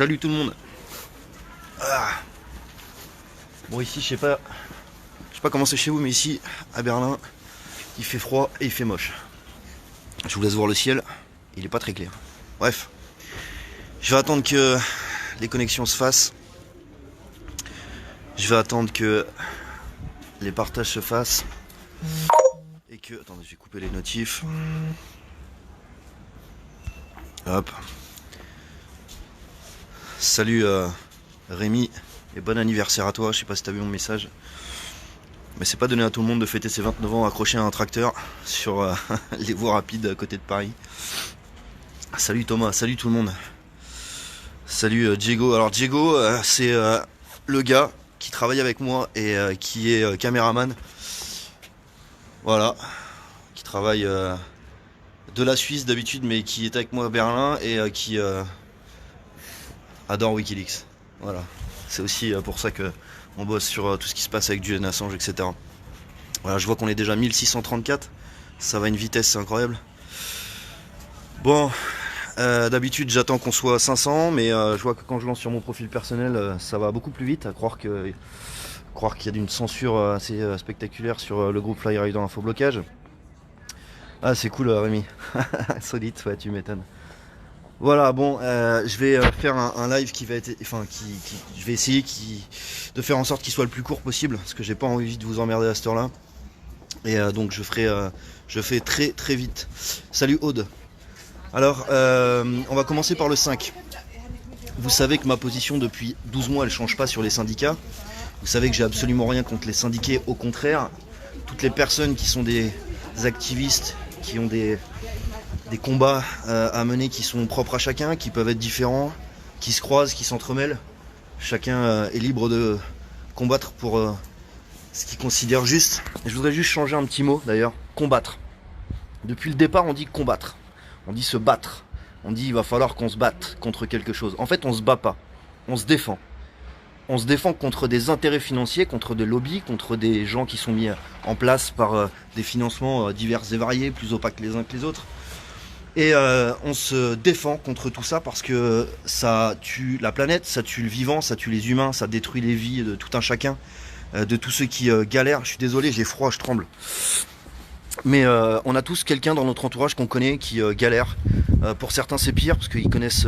Salut tout le monde. Ah. Bon ici je sais pas comment c'est chez vous, mais ici à Berlin il fait froid et il fait moche. Je vous laisse voir le ciel, il est pas très clair. Bref, je vais attendre que les connexions se fassent. Je vais attendre que les partages se fassent. Et que... Attendez, je vais couper les notifs. Hop. Salut Rémi et bon anniversaire à toi. Je sais pas si t'as vu mon message, mais c'est pas donné à tout le monde de fêter ses 29 ans accroché à un tracteur sur les voies rapides à côté de Paris. Salut Thomas, salut tout le monde. Salut Diego. Alors Diego, c'est le gars qui travaille avec moi et qui est caméraman. Voilà, qui travaille de la Suisse d'habitude, mais qui est avec moi à Berlin et qui adore Wikileaks. Voilà, c'est aussi pour ça que on bosse sur tout ce qui se passe avec Julian Assange, etc. Voilà, je vois qu'on est déjà 1634, ça va à une vitesse, c'est incroyable. Bon, d'habitude j'attends qu'on soit 500, mais je vois que quand je lance sur mon profil personnel, ça va beaucoup plus vite, à croire qu'il y a une censure assez spectaculaire sur le groupe Flyrider Infoblocage. Ah c'est cool Rémi, solide, ouais tu m'étonnes. Voilà, bon, je vais faire un live qui va être, enfin, je vais essayer de faire en sorte qu'il soit le plus court possible, parce que j'ai pas envie de vous emmerder à cette heure-là. Et donc je fais très très vite. Salut Aude. Alors, on va commencer par le 5. Vous savez que ma position depuis 12 mois, elle change pas sur les syndicats. Vous savez que j'ai absolument rien contre les syndiqués, au contraire. Toutes les personnes qui sont des activistes, qui ont des combats à mener qui sont propres à chacun, qui peuvent être différents, qui se croisent, qui s'entremêlent. Chacun est libre de combattre pour ce qu'il considère juste. Et je voudrais juste changer un petit mot d'ailleurs, combattre. Depuis le départ on dit combattre, on dit se battre, on dit il va falloir qu'on se batte contre quelque chose. En fait on se bat pas, on se défend. On se défend contre des intérêts financiers, contre des lobbies, contre des gens qui sont mis en place par des financements divers et variés, plus opaques les uns que les autres. Et on se défend contre tout ça parce que ça tue la planète, ça tue le vivant, ça tue les humains, ça détruit les vies de tout un chacun, de tous ceux qui galèrent. Je suis désolé, j'ai froid, je tremble. Mais on a tous quelqu'un dans notre entourage qu'on connaît qui galère. Pour certains c'est pire parce qu'ils connaissent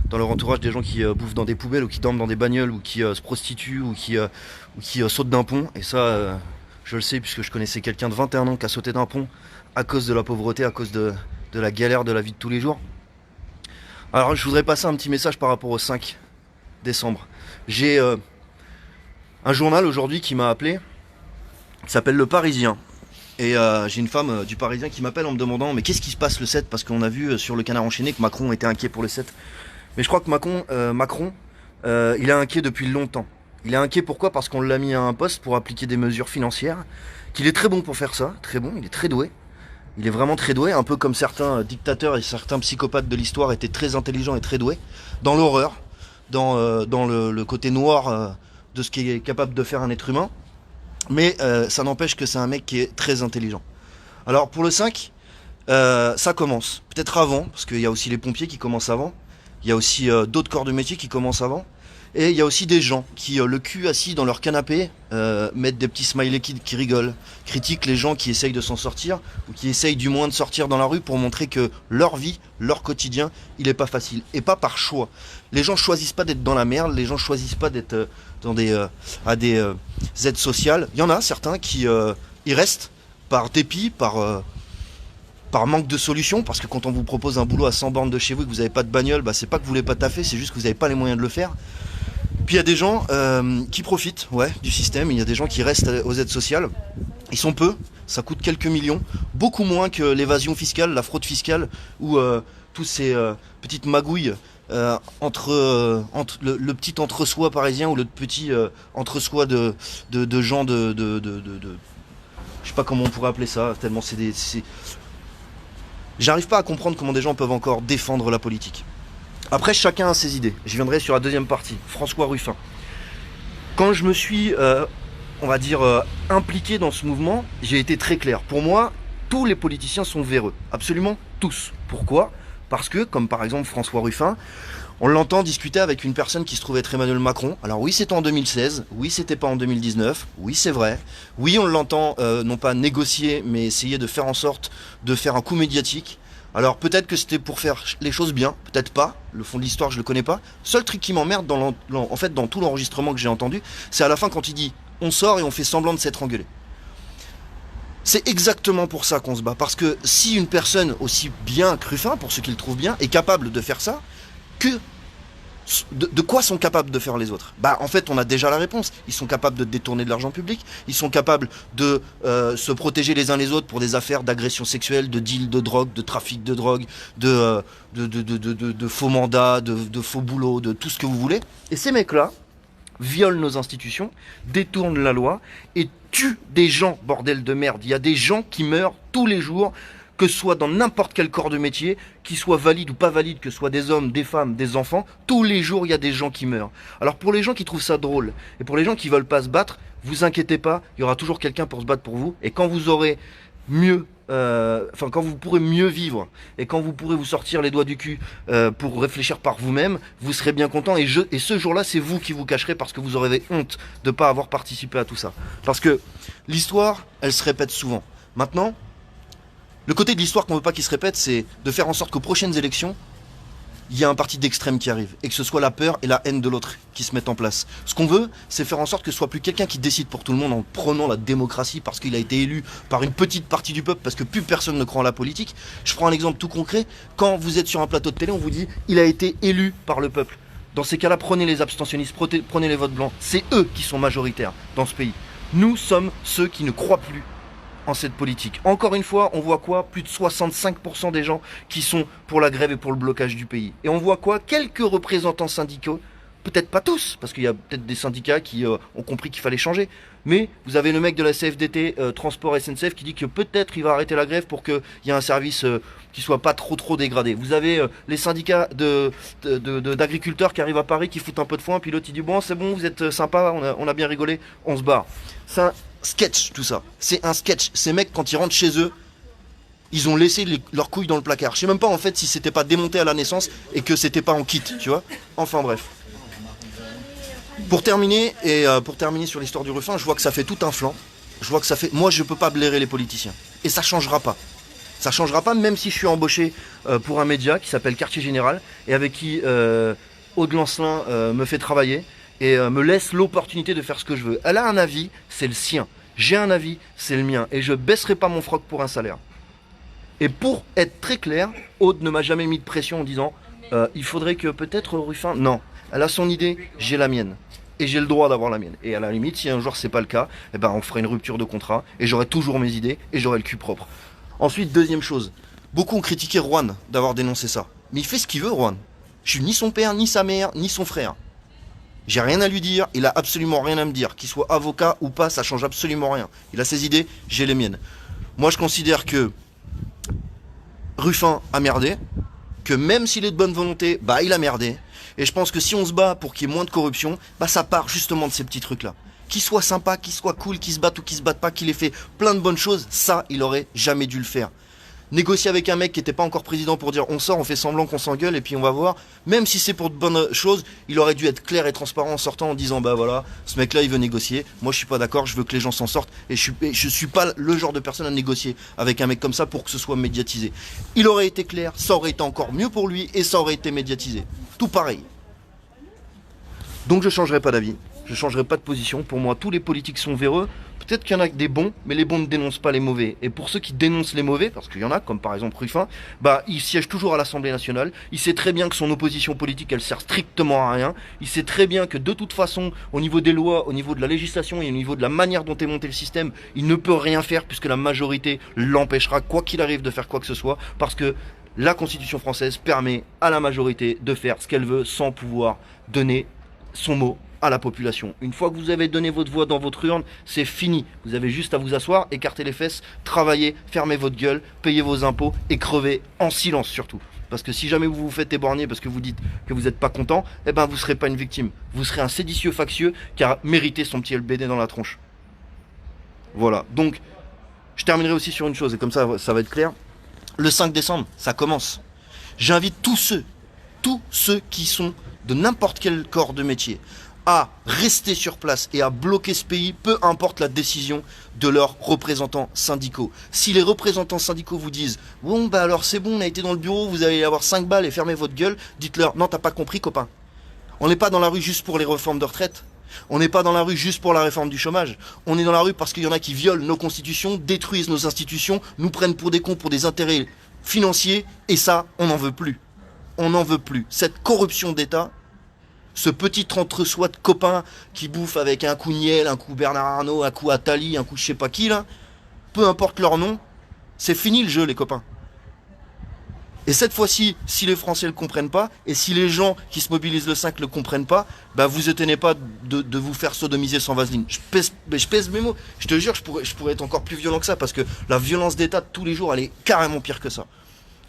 dans leur entourage des gens qui bouffent dans des poubelles ou qui dorment dans des bagnoles ou qui se prostituent ou qui sautent d'un pont. Et ça je le sais puisque je connaissais quelqu'un de 21 ans qui a sauté d'un pont à cause de la pauvreté, à cause de la galère de la vie de tous les jours. Alors je voudrais passer un petit message par rapport au 5 décembre. J'ai un journal aujourd'hui qui m'a appelé, qui s'appelle Le Parisien. Et j'ai une femme du Parisien qui m'appelle en me demandant mais qu'est-ce qui se passe le 7, parce qu'on a vu sur le Canard enchaîné que Macron était inquiet pour le 7. Mais je crois que Macron il est inquiet depuis longtemps. Il est inquiet pourquoi? Parce qu'on l'a mis à un poste pour appliquer des mesures financières, qu'il est très bon pour faire ça, très bon, il est très doué. Il est vraiment très doué, un peu comme certains dictateurs et certains psychopathes de l'histoire étaient très intelligents et très doués, dans l'horreur, dans le côté noir de ce qui est capable de faire un être humain. Mais ça n'empêche que c'est un mec qui est très intelligent. Alors pour le 5, ça commence. Peut-être avant, parce qu'il y a aussi les pompiers qui commencent avant. Il y a aussi d'autres corps de métier qui commencent avant. Et il y a aussi des gens qui, le cul assis dans leur canapé, mettent des petits smileys qui rigolent, critiquent les gens qui essayent de s'en sortir, ou qui essayent du moins de sortir dans la rue pour montrer que leur vie, leur quotidien, il est pas facile. Et pas par choix. Les gens choisissent pas d'être dans la merde, les gens choisissent pas d'être dans à des aides sociales. Il y en a certains qui y restent par dépit, par manque de solution, parce que quand on vous propose un boulot à 100 bornes de chez vous et que vous n'avez pas de bagnole, bah c'est pas que vous voulez pas taffer, c'est juste que vous n'avez pas les moyens de le faire. Puis il y a des gens qui profitent du système, il y a des gens qui restent aux aides sociales. Ils sont peu, ça coûte quelques millions, beaucoup moins que l'évasion fiscale, la fraude fiscale, ou tous ces petites magouilles entre le petit entre-soi parisien ou le petit entre-soi de gens je sais pas comment on pourrait appeler ça, tellement j'arrive pas à comprendre comment des gens peuvent encore défendre la politique. Après, chacun a ses idées. Je viendrai sur la deuxième partie. François Ruffin. Quand je me suis, on va dire, impliqué dans ce mouvement, j'ai été très clair. Pour moi, tous les politiciens sont véreux. Absolument tous. Pourquoi? Parce que, comme par exemple François Ruffin, On l'entend discuter avec une personne qui se trouve être Emmanuel Macron. Alors oui, c'était en 2016, oui, c'était pas en 2019, oui, c'est vrai. Oui, on l'entend non pas négocier, mais essayer de faire en sorte de faire un coup médiatique. Alors peut-être que c'était pour faire les choses bien, peut-être pas. Le fond de l'histoire, je le connais pas. Seul truc qui m'emmerde en fait dans tout l'enregistrement que j'ai entendu, c'est à la fin quand il dit on sort et on fait semblant de s'être engueulé. C'est exactement pour ça qu'on se bat. Parce que si une personne aussi bien que Ruffin, pour ceux qui le trouvent bien, est capable de faire ça, que de quoi sont capables de faire les autres? Bah en fait on a déjà la réponse. Ils sont capables de détourner de l'argent public, ils sont capables de se protéger les uns les autres pour des affaires d'agression sexuelle, de deal de drogue, de trafic de drogue, de faux mandats, de faux boulots, de tout ce que vous voulez. Et ces mecs-là violent nos institutions, détournent la loi et tuent des gens, bordel de merde. Il y a des gens qui meurent tous les jours, que ce soit dans n'importe quel corps de métier, qu'ils soient valides ou pas valides, que ce soit des hommes, des femmes, des enfants, tous les jours il y a des gens qui meurent. Alors pour les gens qui trouvent ça drôle, et pour les gens qui veulent pas se battre, vous inquiétez pas, il y aura toujours quelqu'un pour se battre pour vous, et quand vous aurez mieux, quand vous pourrez mieux vivre, et quand vous pourrez vous sortir les doigts du cul pour réfléchir par vous-même, vous serez bien content, et ce jour-là c'est vous qui vous cacherez parce que vous aurez honte de pas avoir participé à tout ça. Parce que l'histoire, elle se répète souvent. Maintenant, le côté de l'histoire qu'on veut pas qu'il se répète, c'est de faire en sorte qu'aux prochaines élections, il y a un parti d'extrême qui arrive, et que ce soit la peur et la haine de l'autre qui se mettent en place. Ce qu'on veut, c'est faire en sorte que ce soit plus quelqu'un qui décide pour tout le monde en prenant la démocratie parce qu'il a été élu par une petite partie du peuple, parce que plus personne ne croit en la politique. Je prends un exemple tout concret. Quand vous êtes sur un plateau de télé, on vous dit « il a été élu par le peuple ». Dans ces cas-là, prenez les abstentionnistes, prenez les votes blancs. C'est eux qui sont majoritaires dans ce pays. Nous sommes ceux qui ne croient plus en cette politique. Encore une fois, on voit quoi? Plus de 65% des gens qui sont pour la grève et pour le blocage du pays. Et on voit quoi? Quelques représentants syndicaux, peut-être pas tous, parce qu'il y a peut-être des syndicats qui ont compris qu'il fallait changer, mais vous avez le mec de la CFDT, Transport SNCF, qui dit que peut-être il va arrêter la grève pour qu'il y ait un service qui soit pas trop dégradé. Vous avez les syndicats d'agriculteurs qui arrivent à Paris, qui foutent un peu de foin, puis l'autre il dit bon c'est bon, vous êtes sympa, on a bien rigolé, on se barre. Ça, sketch tout ça, c'est un sketch. Ces mecs quand ils rentrent chez eux, ils ont laissé leurs couilles dans le placard. Je sais même pas en fait si c'était pas démonté à la naissance et que c'était pas en kit, tu vois. Enfin bref. Pour terminer sur l'histoire du Ruffin, je vois que ça fait tout un flanc. Je vois que ça fait. Moi je peux pas blairer les politiciens. Et ça changera pas. Ça changera pas même si je suis embauché pour un média qui s'appelle Quartier Général et avec qui Aude Lancelin me fait travailler et me laisse l'opportunité de faire ce que je veux. Elle a un avis, c'est le sien. J'ai un avis, c'est le mien. Et je baisserai pas mon froc pour un salaire. Et pour être très clair, Aude ne m'a jamais mis de pression en disant il faudrait que peut-être Ruffin... Non, elle a son idée, j'ai la mienne. Et j'ai le droit d'avoir la mienne. Et à la limite, si un jour c'est pas le cas, eh ben on fera une rupture de contrat et j'aurai toujours mes idées et j'aurai le cul propre. Ensuite, deuxième chose, beaucoup ont critiqué Juan d'avoir dénoncé ça. Mais il fait ce qu'il veut, Juan. Je suis ni son père, ni sa mère, ni son frère. J'ai rien à lui dire, il a absolument rien à me dire. Qu'il soit avocat ou pas, ça change absolument rien. Il a ses idées, j'ai les miennes. Moi, je considère que Ruffin a merdé, que même s'il est de bonne volonté, bah il a merdé. Et je pense que si on se bat pour qu'il y ait moins de corruption, bah ça part justement de ces petits trucs-là. Qu'il soit sympa, qu'il soit cool, qu'il se batte ou qu'il se batte pas, qu'il ait fait plein de bonnes choses, ça, il aurait jamais dû le faire. Négocier avec un mec qui était pas encore président pour dire on sort, on fait semblant qu'on s'engueule et puis on va voir, même si c'est pour de bonnes choses, il aurait dû être clair et transparent en sortant en disant bah voilà, ce mec là il veut négocier, moi je suis pas d'accord, je veux que les gens s'en sortent et je suis pas le genre de personne à négocier avec un mec comme ça pour que ce soit médiatisé. Il aurait été clair, ça aurait été encore mieux pour lui et ça aurait été médiatisé. Tout pareil. Donc je changerai pas d'avis, je changerai pas de position, pour moi tous les politiques sont véreux. Peut-être qu'il y en a des bons, mais les bons ne dénoncent pas les mauvais. Et pour ceux qui dénoncent les mauvais, parce qu'il y en a, comme par exemple Ruffin, bah il siège toujours à l'Assemblée nationale. Il sait très bien que son opposition politique, elle sert strictement à rien. Il sait très bien que de toute façon, au niveau des lois, au niveau de la législation et au niveau de la manière dont est monté le système, il ne peut rien faire puisque la majorité l'empêchera, quoi qu'il arrive, de faire quoi que ce soit, parce que la Constitution française permet à la majorité de faire ce qu'elle veut sans pouvoir donner son mot à la population. Une fois que vous avez donné votre voix dans votre urne, c'est fini. Vous avez juste à vous asseoir, écarter les fesses, travailler, fermer votre gueule, payer vos impôts et crever en silence surtout. Parce que si jamais vous vous faites éborgner parce que vous dites que vous n'êtes pas content, eh ben vous serez pas une victime. Vous serez un séditieux factieux qui a mérité son petit LBD dans la tronche. Voilà. Donc, je terminerai aussi sur une chose et comme ça va être clair. Le 5 décembre, ça commence. J'invite tous tous ceux qui sont de n'importe quel corps de métier à rester sur place et à bloquer ce pays, peu importe la décision de leurs représentants syndicaux. Si les représentants syndicaux vous disent « Bon, bah alors c'est bon, on a été dans le bureau, vous allez avoir 5 balles et fermez votre gueule », dites-leur « Non, t'as pas compris, copain. On n'est pas dans la rue juste pour les réformes de retraite. On n'est pas dans la rue juste pour la réforme du chômage. On est dans la rue parce qu'il y en a qui violent nos constitutions, détruisent nos institutions, nous prennent pour des cons pour des intérêts financiers, et ça, on n'en veut plus. On n'en veut plus. Cette corruption d'État, ce petit entre-soi de copains qui bouffent avec un coup Niel, un coup Bernard Arnault, un coup Attali, un coup je sais pas qui là, peu importe leur nom, c'est fini le jeu les copains. Et cette fois-ci, si les Français le comprennent pas, et si les gens qui se mobilisent le 5 le comprennent pas, bah vous étonnez pas de vous faire sodomiser sans vaseline. Je pèse mes mots. Je te jure, je pourrais être encore plus violent que ça, parce que la violence d'État de tous les jours, elle est carrément pire que ça.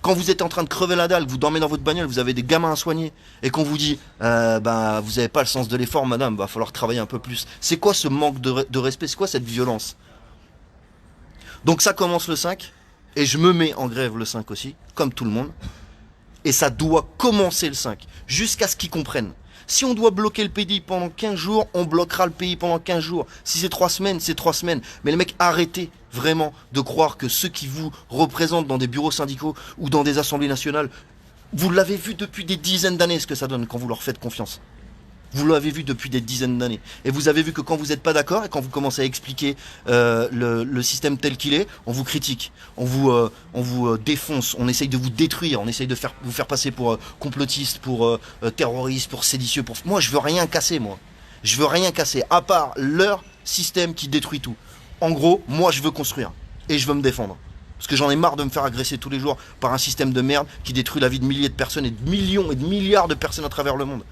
Quand vous êtes en train de crever la dalle, vous dormez dans votre bagnole, vous avez des gamins à soigner, et qu'on vous dit bah vous avez pas le sens de l'effort, madame, va falloir travailler un peu plus. C'est quoi ce manque de respect? C'est quoi cette violence? Donc ça commence le 5, et je me mets en grève le 5 aussi, comme tout le monde. Et ça doit commencer le 5, jusqu'à ce qu'ils comprennent. Si on doit bloquer le pays pendant 15 jours, on bloquera le pays pendant 15 jours. Si c'est 3 semaines, c'est 3 semaines. Mais les mecs, arrêtez vraiment de croire que ceux qui vous représentent dans des bureaux syndicaux ou dans des assemblées nationales, vous l'avez vu depuis des dizaines d'années ce que ça donne quand vous leur faites confiance. Vous l'avez vu depuis des dizaines d'années. Et vous avez vu que quand vous n'êtes pas d'accord et quand vous commencez à expliquer le système tel qu'il est, on vous critique, on vous défonce, on essaye de vous détruire, on essaye de vous faire passer pour complotiste, pour terroriste, pour séditieux. Moi, je veux rien casser, moi. Je veux rien casser, à part leur système qui détruit tout. En gros, moi, je veux construire. Et je veux me défendre. Parce que j'en ai marre de me faire agresser tous les jours par un système de merde qui détruit la vie de milliers de personnes et de millions et de milliards de personnes à travers le monde.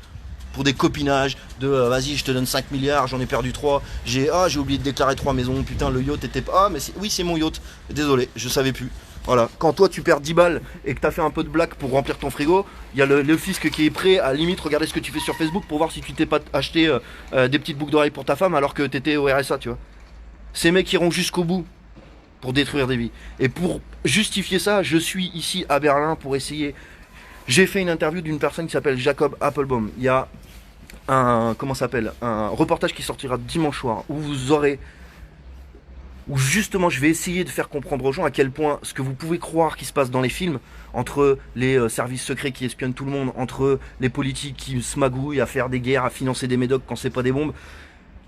Pour des copinages, vas-y je te donne 5 milliards, j'en ai perdu 3, j'ai oublié de déclarer 3 maisons, putain le yacht était pas... Ah mais oui c'est mon yacht, désolé, je savais plus. Voilà, quand toi tu perds 10 balles et que t'as fait un peu de blague pour remplir ton frigo, il y a le fisc qui est prêt à limite regarder ce que tu fais sur Facebook pour voir si tu t'es pas acheté des petites boucles d'oreilles pour ta femme alors que t'étais au RSA, tu vois. Ces mecs iront jusqu'au bout pour détruire des vies. Et pour justifier ça, je suis ici à Berlin pour essayer... J'ai fait une interview d'une personne qui s'appelle Jacob Appelbaum. Il y a un reportage qui sortira dimanche soir où justement je vais essayer de faire comprendre aux gens à quel point ce que vous pouvez croire qui se passe dans les films, entre les services secrets qui espionnent tout le monde, entre les politiques qui se magouillent à faire des guerres, à financer des médocs quand c'est pas des bombes,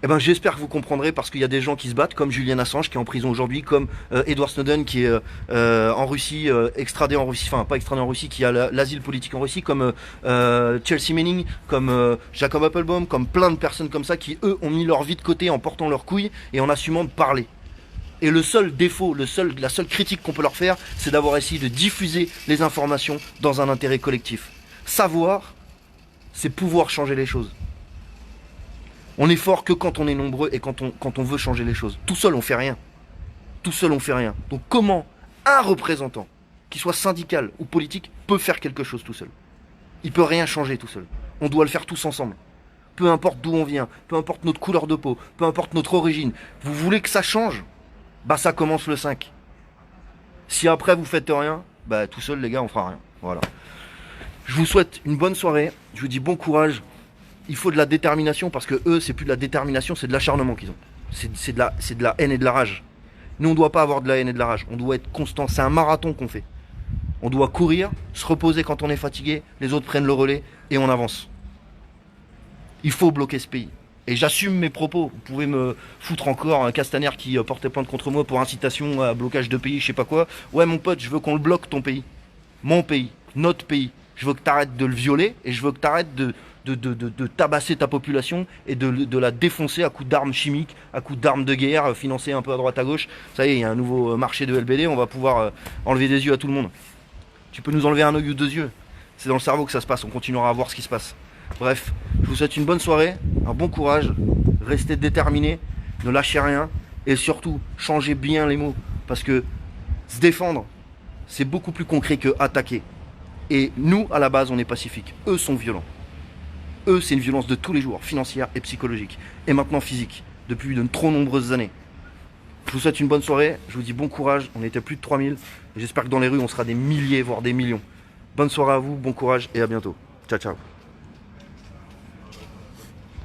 eh ben j'espère que vous comprendrez, parce qu'il y a des gens qui se battent, comme Julian Assange qui est en prison aujourd'hui, comme Edward Snowden qui est en Russie, extradé en Russie, enfin pas extradé en Russie, qui a l'asile politique en Russie, comme Chelsea Manning, comme Jacob Appelbaum, comme plein de personnes comme ça qui eux ont mis leur vie de côté en portant leurs couilles et en assumant de parler. Et le seul défaut, la seule critique qu'on peut leur faire, c'est d'avoir essayé de diffuser les informations dans un intérêt collectif. Savoir, c'est pouvoir changer les choses. On est fort que quand on est nombreux et quand on veut changer les choses. Tout seul, on fait rien. Tout seul, on fait rien. Donc comment un représentant, qu'il soit syndical ou politique, peut faire quelque chose tout seul? Il peut rien changer tout seul. On doit le faire tous ensemble. Peu importe d'où on vient, peu importe notre couleur de peau, peu importe notre origine. Vous voulez que ça change? Bah ça commence le 5. Si après vous faites rien, bah tout seul les gars, on fera rien. Voilà. Je vous souhaite une bonne soirée. Je vous dis bon courage. Il faut de la détermination, parce que eux, c'est plus de la détermination, c'est de l'acharnement qu'ils ont. C'est de la haine et de la rage. Nous, on ne doit pas avoir de la haine et de la rage. On doit être constant. C'est un marathon qu'on fait. On doit courir, se reposer quand on est fatigué, les autres prennent le relais et on avance. Il faut bloquer ce pays. Et j'assume mes propos. Vous pouvez me foutre encore un Castaner qui portait plainte contre moi pour incitation à blocage de pays, je sais pas quoi. Ouais, mon pote, je veux qu'on le bloque, ton pays. Mon pays, notre pays. Je veux que tu arrêtes de le violer et je veux que tu arrêtes de tabasser ta population et de la défoncer à coups d'armes chimiques, à coups d'armes de guerre, financées un peu à droite à gauche. Ça y est, il y a un nouveau marché de LBD, on va pouvoir enlever des yeux à tout le monde. Tu peux nous enlever un œil ou 2 yeux. C'est dans le cerveau que ça se passe, on continuera à voir ce qui se passe. Bref, je vous souhaite une bonne soirée, un bon courage, restez déterminés, ne lâchez rien et surtout, changez bien les mots. Parce que se défendre, c'est beaucoup plus concret que attaquer. Et nous, à la base, on est pacifique. Eux sont violents. Eux, c'est une violence de tous les jours, financière et psychologique. Et maintenant physique, depuis de trop nombreuses années. Je vous souhaite une bonne soirée, je vous dis bon courage, on était plus de 3000. J'espère que dans les rues, on sera des milliers, voire des millions. Bonne soirée à vous, bon courage et à bientôt. Ciao, ciao.